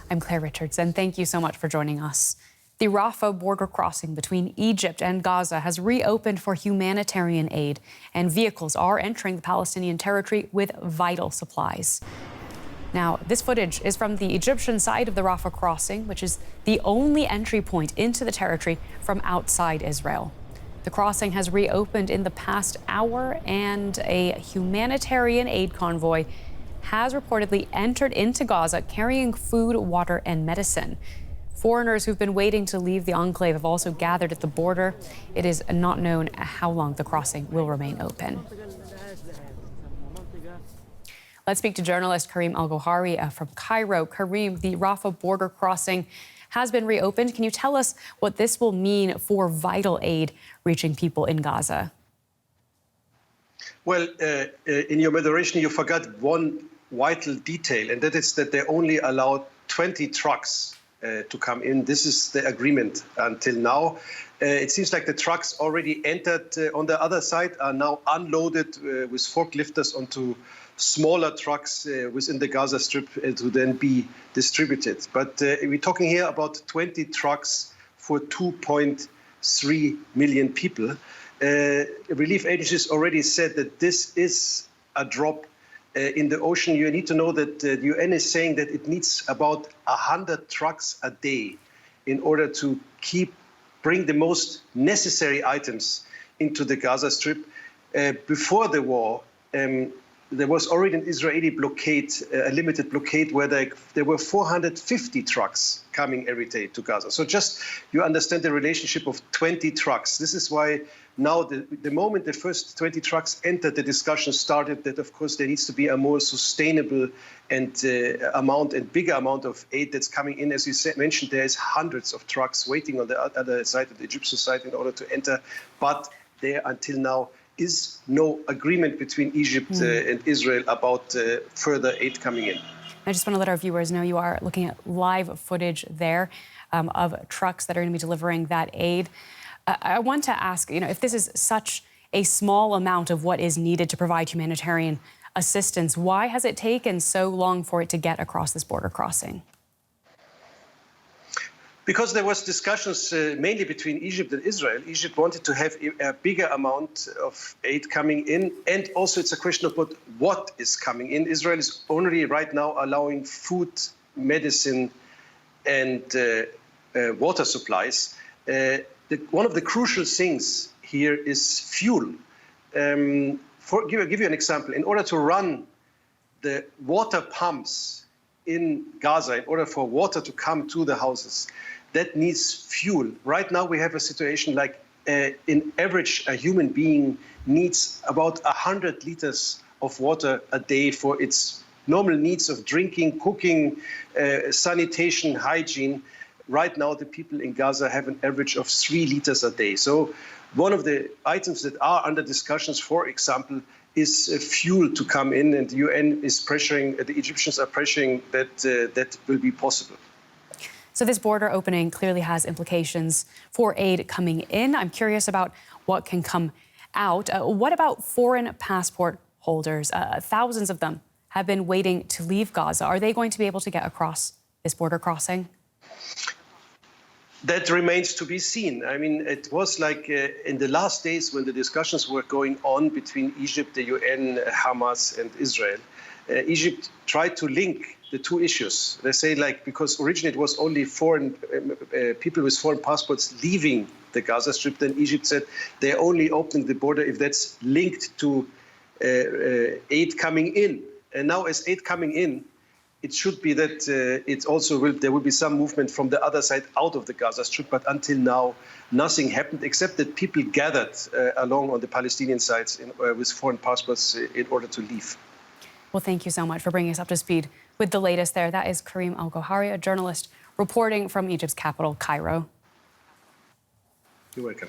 I'm Claire Richardson. Thank you so much for joining us. The Rafah border crossing between Egypt and Gaza has reopened for humanitarian aid, and vehicles are entering the Palestinian territory with vital supplies. Now, this footage is from the Egyptian side of the Rafah crossing, which is the only entry point into the territory from outside Israel. The crossing has reopened in the past hour, and a humanitarian aid convoy has reportedly entered into Gaza carrying food, water, and medicine. Foreigners who've been waiting to leave the enclave have also gathered at the border. It is not known how long the crossing will remain open. Let's speak to journalist Karim Al-Gohari from Cairo. Karim, the Rafah border crossing has been reopened. Can you tell us what this will mean for vital aid reaching people in Gaza? Well, in your moderation, you forgot one vital detail, and that is that they only allowed 20 trucks to come in. This is the agreement until now. It seems like the trucks already entered on the other side, are now unloaded with forklifters onto smaller trucks within the Gaza Strip to then be distributed. But we're talking here about 20 trucks for 2.3 million people. Relief agencies already said that this is a drop in the ocean. You need to know that the UN is saying that it needs about 100 trucks a day in order to bring the most necessary items into the Gaza Strip. Before the war, there was already an Israeli blockade, a limited blockade, where there were 450 trucks coming every day to Gaza. So just you understand the relationship of 20 trucks. This is why now the moment the first 20 trucks entered, the discussion started that, of course, there needs to be a more sustainable and bigger amount of aid that's coming in. As you mentioned, there's hundreds of trucks waiting on the other side of the Egyptian side in order to enter. But there, until now, is no agreement between Egypt and Israel about further aid coming in. I just want to let our viewers know you are looking at live footage there of trucks that are going to be delivering that aid. I want to ask, if this is such a small amount of what is needed to provide humanitarian assistance, why has it taken so long for it to get across this border crossing? Because there was discussions mainly between Egypt and Israel. Egypt wanted to have a bigger amount of aid coming in. And also it's a question of what is coming in. Israel is only right now allowing food, medicine, and water supplies. One of the crucial things here is fuel. Give you an example. In order to run the water pumps in Gaza, in order for water to come to the houses, that needs fuel. Right now we have a situation like in average a human being needs about 100 liters of water a day for its normal needs of drinking, cooking, sanitation, hygiene. Right now the people in Gaza have an average of 3 liters a day. So one of the items that are under discussions, for example, is fuel to come in, and the UN is pressuring, the Egyptians are pressuring that that will be possible. So this border opening clearly has implications for aid coming in. I'm curious about what can come out. What about foreign passport holders? Thousands of them have been waiting to leave Gaza. Are they going to be able to get across this border crossing? That remains to be seen. I mean, it was like in the last days when the discussions were going on between Egypt, the UN, Hamas, and Israel. Egypt tried to link the two issues. They say, because originally it was only foreign people with foreign passports leaving the Gaza Strip, then Egypt said they're only opening the border if that's linked to aid coming in. And now as aid coming in, it should be that there will be some movement from the other side out of the Gaza Strip. But until now, nothing happened except that people gathered along on the Palestinian sides with foreign passports in order to leave. Well, thank you so much for bringing us up to speed with the latest there. That is Karim Al-Gohari, a journalist reporting from Egypt's capital, Cairo. You're welcome.